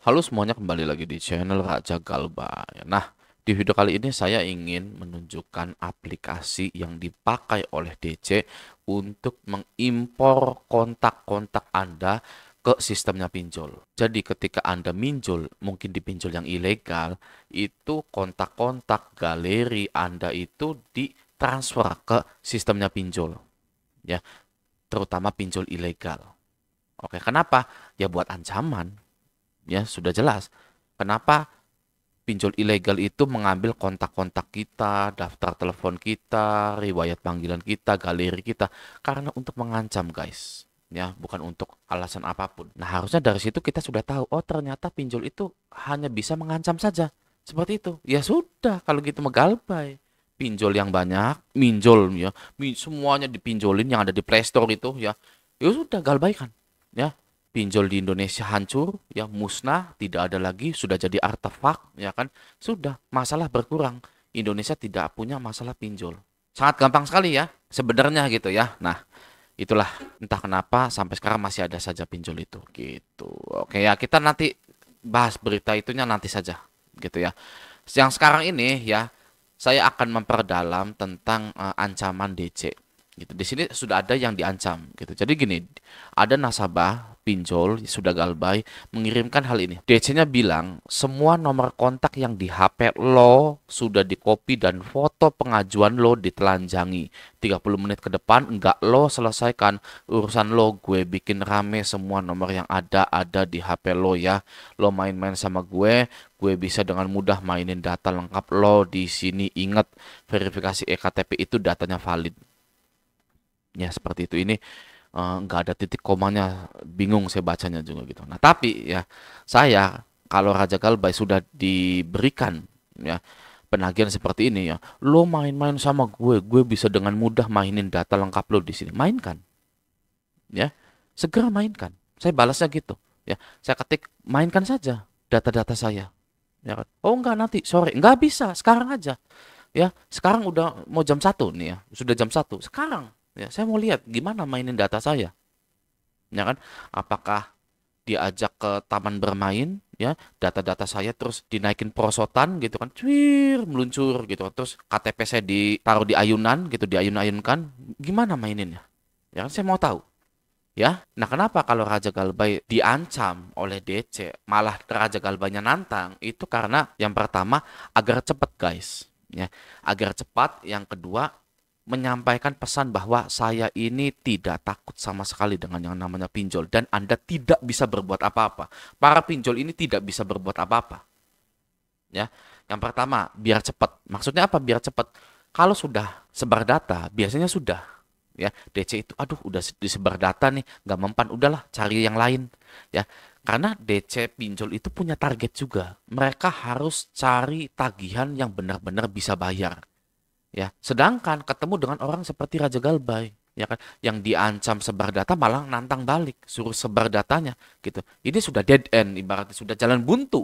Halo semuanya, kembali lagi di channel Raja Galba. Nah, di video kali ini saya ingin menunjukkan aplikasi yang dipakai oleh DC untuk mengimpor kontak-kontak Anda ke sistemnya pinjol. Jadi ketika Anda minjol, mungkin di pinjol yang ilegal, itu kontak-kontak galeri Anda itu ditransfer ke sistemnya pinjol, ya, terutama pinjol ilegal. Oke, kenapa? Ya buat ancaman. Ya, sudah jelas. Kenapa pinjol ilegal itu mengambil kontak-kontak kita, daftar telepon kita, riwayat panggilan kita, galeri kita, karena untuk mengancam, guys. Ya, bukan untuk alasan apapun. Nah, harusnya dari situ kita sudah tahu, oh ternyata pinjol itu hanya bisa mengancam saja. Seperti itu. Ya sudah, kalau gitu megalbay. Pinjol yang banyak, minjol ya, semuanya dipinjolin yang ada di Play Store itu ya. Ya sudah, galbaikan. Ya, pinjol di Indonesia hancur, ya musnah, tidak ada lagi, sudah jadi artefak, ya kan? Sudah, masalah berkurang. Indonesia tidak punya masalah pinjol. Sangat gampang sekali ya, sebenarnya gitu ya. Nah, itulah entah kenapa sampai sekarang masih ada saja pinjol itu, gitu. Oke ya, kita nanti bahas berita itunya nanti saja, gitu ya. Yang sekarang ini ya, saya akan memperdalam tentang ancaman DC. Gitu. Di sini sudah ada yang diancam gitu. Jadi gini, ada nasabah pinjol sudah galbay mengirimkan hal ini. DC-nya bilang semua nomor kontak yang di HP lo sudah dikopi dan foto pengajuan lo ditelanjangi. 30 menit ke depan enggak lo selesaikan urusan lo, gue bikin rame semua nomor yang ada di HP lo ya. Lo main-main sama gue bisa dengan mudah mainin data lengkap lo di sini. Ingat, verifikasi ektp itu datanya valid. Ya, seperti itu. Ini nggak ada titik komanya, bingung saya bacanya juga gitu. Nah, tapi ya saya kalau Raja Galbay sudah diberikan ya penagihan seperti ini ya, lo main-main sama gue bisa dengan mudah mainin data lengkap lo di sini. Mainkan, ya, segera mainkan. Saya balasnya gitu, ya. Saya ketik mainkan saja data-data saya. Ya kan? Oh enggak, nanti sore. Enggak bisa, sekarang aja. Ya, sekarang udah mau jam 1 nih ya. Sudah jam 1. Sekarang ya, saya mau lihat gimana mainin data saya. Ya kan? Apakah diajak ke taman bermain ya, data-data saya terus dinaikin perosotan gitu kan. Cuir, meluncur gitu kan. Terus KTP saya ditaruh di ayunan gitu, diayun-ayunkan. Gimana maininnya? Ya kan, saya mau tahu. Ya, nah kenapa kalau Raja Galbay diancam oleh DC, malah Raja Galbaynya nantang? Itu karena yang pertama agar cepat, guys. Ya, agar cepat. Yang kedua, menyampaikan pesan bahwa saya ini tidak takut sama sekali dengan yang namanya pinjol dan Anda tidak bisa berbuat apa-apa. Para pinjol ini tidak bisa berbuat apa-apa. Ya, yang pertama biar cepat. Maksudnya apa? Biar cepat. Kalau sudah sebar data, biasanya sudah. Ya, DC itu, aduh, udah disebar data nih, nggak mempan, udahlah cari yang lain. Ya, karena DC pinjol itu punya target juga. Mereka harus cari tagihan yang benar-benar bisa bayar. Ya, sedangkan ketemu dengan orang seperti Raja Galbay, ya kan, yang diancam sebar data malah nantang balik, suruh sebar datanya, gitu. Ini sudah dead end, ibaratnya sudah jalan buntu.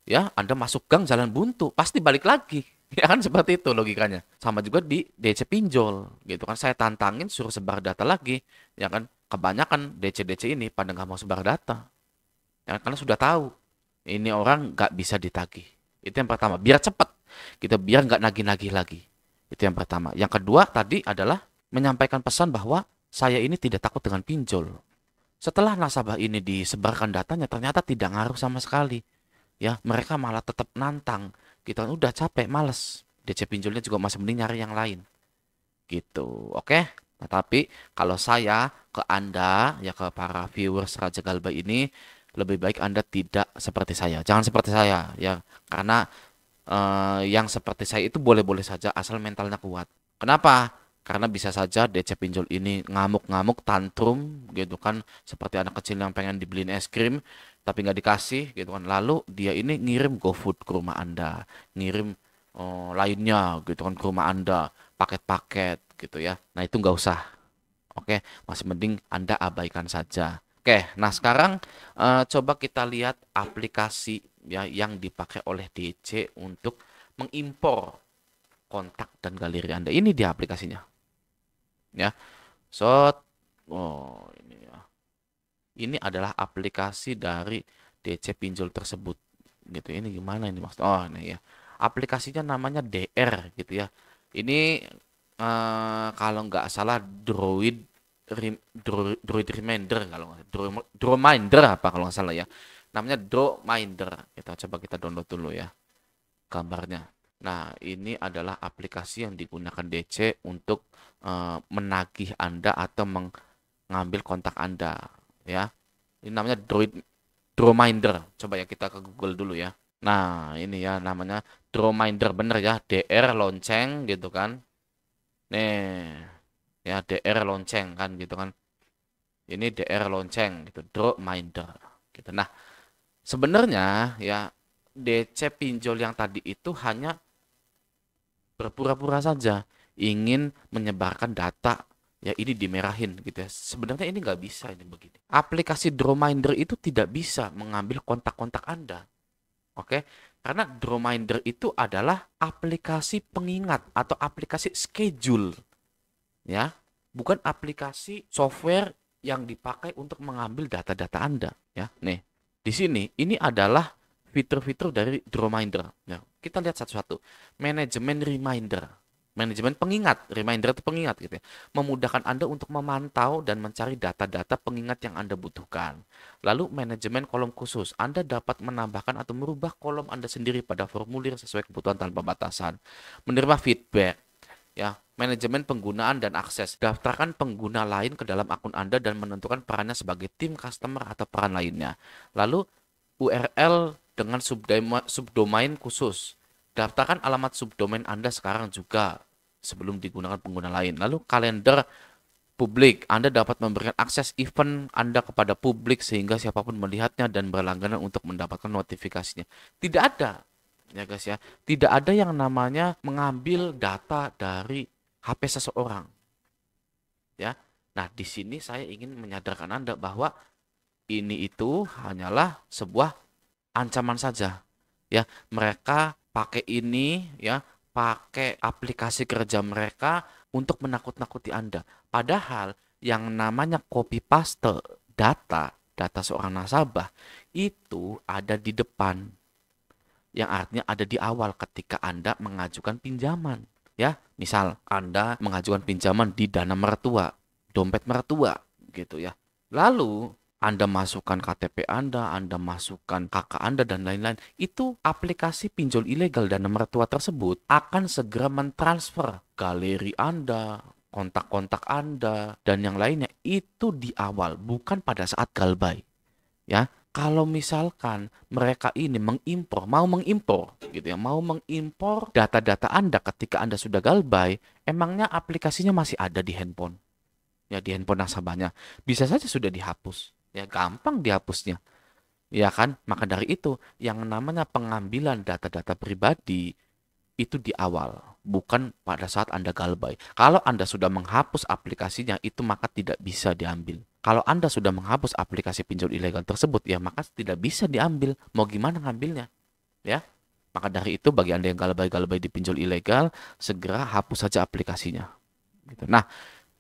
Ya, Anda masuk gang jalan buntu, pasti balik lagi. Ya kan, seperti itu logikanya. Sama juga di DC pinjol, gitu kan. Saya tantangin suruh sebar data lagi, ya kan. Kebanyakan DC-DC ini pada nggak mau sebar data, ya kan? Karena sudah tahu ini orang nggak bisa ditagih. Itu yang pertama, biar cepat. Kita biar nggak nagih-nagih lagi. Itu yang pertama. Yang kedua tadi adalah menyampaikan pesan bahwa saya ini tidak takut dengan pinjol. Setelah nasabah ini disebarkan datanya, ternyata tidak ngaruh sama sekali. Ya, mereka malah tetap nantang. Kita udah capek, males. DC pinjolnya juga masih mending nyari yang lain. Gitu, oke? Nah, tapi kalau saya ke Anda, ya ke para viewers Raja Galba ini, lebih baik Anda tidak seperti saya. Jangan seperti saya, ya. Karena yang seperti saya itu boleh-boleh saja asal mentalnya kuat. Kenapa? Karena bisa saja DC pinjol ini ngamuk-ngamuk, tantrum gitu kan, seperti anak kecil yang pengen dibeliin es krim tapi nggak dikasih gitu kan. Lalu dia ini ngirim GoFood ke rumah Anda, ngirim lainnya gitu kan ke rumah Anda, paket-paket gitu ya. Nah, itu nggak usah. Oke, masih mending Anda abaikan saja. Oke, nah sekarang coba kita lihat aplikasi ya yang dipakai oleh DC untuk mengimpor kontak dan galeri Anda. Ini dia aplikasinya. Ya, so, oh ini ya. Ini adalah aplikasi dari DC pinjol tersebut gitu. Ini gimana ini maksud? Oh, ini ya. Aplikasinya namanya DR gitu ya. Ini kalau nggak salah Droid Reminder, kalau nggak salah. Drawminder apa kalau nggak salah ya. Namanya Drawminder. Coba kita download dulu ya gambarnya. Nah, ini adalah aplikasi yang digunakan DC untuk menagih Anda atau mengambil kontak Anda ya. Ini namanya Drawminder. Coba ya kita ke Google dulu ya. Nah, ini ya namanya Drawminder, bener ya, DR lonceng gitu kan. Nih, ya DR lonceng kan gitu kan. Ini DR lonceng gitu, Drawminder gitu. Nah, sebenarnya ya DC pinjol yang tadi itu hanya berpura-pura saja ingin menyebarkan data ya, ini dimerahin gitu ya. Sebenarnya ini nggak bisa ini begini. Aplikasi Drawminder itu tidak bisa mengambil kontak-kontak Anda. Oke, karena Drawminder itu adalah aplikasi pengingat atau aplikasi schedule ya, bukan aplikasi software yang dipakai untuk mengambil data-data Anda ya. Nih, di sini ini adalah fitur-fitur dari Drawminder. Ya, kita lihat satu-satu. Manajemen reminder. Manajemen pengingat, reminder itu pengingat gitu ya. Memudahkan Anda untuk memantau dan mencari data-data pengingat yang Anda butuhkan. Lalu manajemen kolom khusus. Anda dapat menambahkan atau merubah kolom Anda sendiri pada formulir sesuai kebutuhan tanpa batasan. Menerima feedback. Ya, manajemen penggunaan dan akses. Daftarkan pengguna lain ke dalam akun Anda dan menentukan perannya sebagai tim customer atau peran lainnya. Lalu URL dengan subdomain khusus. Daftarkan alamat subdomain Anda sekarang juga sebelum digunakan pengguna lain. Lalu kalender publik. Anda dapat memberikan akses event Anda kepada publik sehingga siapapun melihatnya dan berlangganan untuk mendapatkan notifikasinya. Tidak ada, ya guys ya. Tidak ada yang namanya mengambil data dari HP seseorang. Ya. Nah, di sini saya ingin menyadarkan Anda bahwa ini itu hanyalah sebuah ancaman saja. Ya, mereka pakai ini ya, pakai aplikasi kerja mereka untuk menakut-nakuti Anda. Padahal yang namanya copy paste data seorang nasabah itu ada di depan. Yang artinya ada di awal ketika Anda mengajukan pinjaman. Ya, misal Anda mengajukan pinjaman di Dana Mertua, dompet mertua gitu ya. Lalu Anda masukkan KTP Anda masukkan kakak Anda dan lain-lain. Itu aplikasi pinjol ilegal Dana Mertua tersebut akan segera mentransfer galeri Anda, kontak-kontak Anda, dan yang lainnya itu di awal, bukan pada saat galbay. Ya, kalau misalkan mereka ini mau mengimpor gitu ya, mau mengimpor data-data Anda ketika Anda sudah galbay, emangnya aplikasinya masih ada di handphone? Ya, di handphone nasabahnya. Bisa saja sudah dihapus. Ya, gampang dihapusnya. Ya kan? Maka dari itu, yang namanya pengambilan data-data pribadi itu di awal, bukan pada saat Anda galbay. Kalau Anda sudah menghapus aplikasinya, itu maka tidak bisa diambil. Kalau Anda sudah menghapus aplikasi pinjol ilegal tersebut, ya maka tidak bisa diambil. Mau gimana ngambilnya? Ya. Maka dari itu, bagi Anda yang galbay-galbay di pinjol ilegal, segera hapus saja aplikasinya. Gitu. Nah,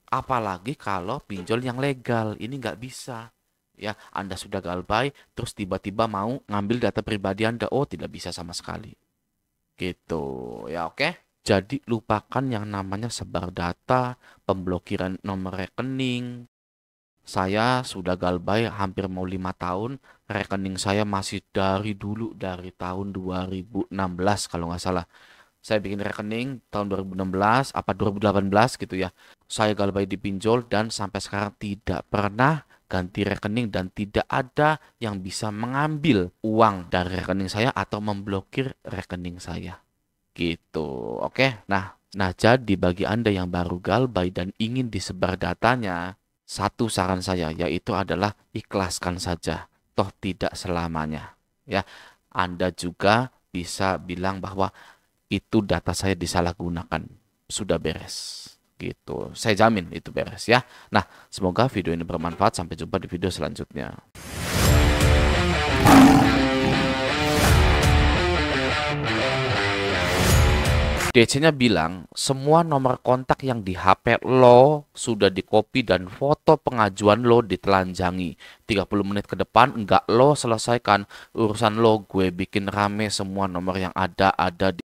apalagi kalau pinjol yang legal, ini nggak bisa. Ya, Anda sudah galbay, terus tiba-tiba mau ngambil data pribadi Anda, oh tidak bisa sama sekali. Gitu, ya oke. Jadi lupakan yang namanya sebar data, pemblokiran nomor rekening. Saya sudah galbay hampir mau 5 tahun, rekening saya masih dari dulu, dari tahun 2016 kalau nggak salah. Saya bikin rekening tahun 2016, apa 2018 gitu ya. Saya galbay di pinjol dan sampai sekarang tidak pernah ganti rekening dan tidak ada yang bisa mengambil uang dari rekening saya atau memblokir rekening saya. Gitu. Oke. Nah, jadi bagi Anda yang baru galbay dan ingin disebar datanya, satu saran saya yaitu adalah ikhlaskan saja. Toh tidak selamanya. Ya, Anda juga bisa bilang bahwa itu data saya disalahgunakan. Sudah beres. Gitu. Saya jamin itu beres ya. Nah, semoga video ini bermanfaat. Sampai jumpa di video selanjutnya. DC-nya bilang semua nomor kontak yang di HP lo sudah di-copy dan foto pengajuan lo ditelanjangi. 30 menit ke depan enggak lo selesaikan urusan lo, gue bikin rame semua nomor yang ada di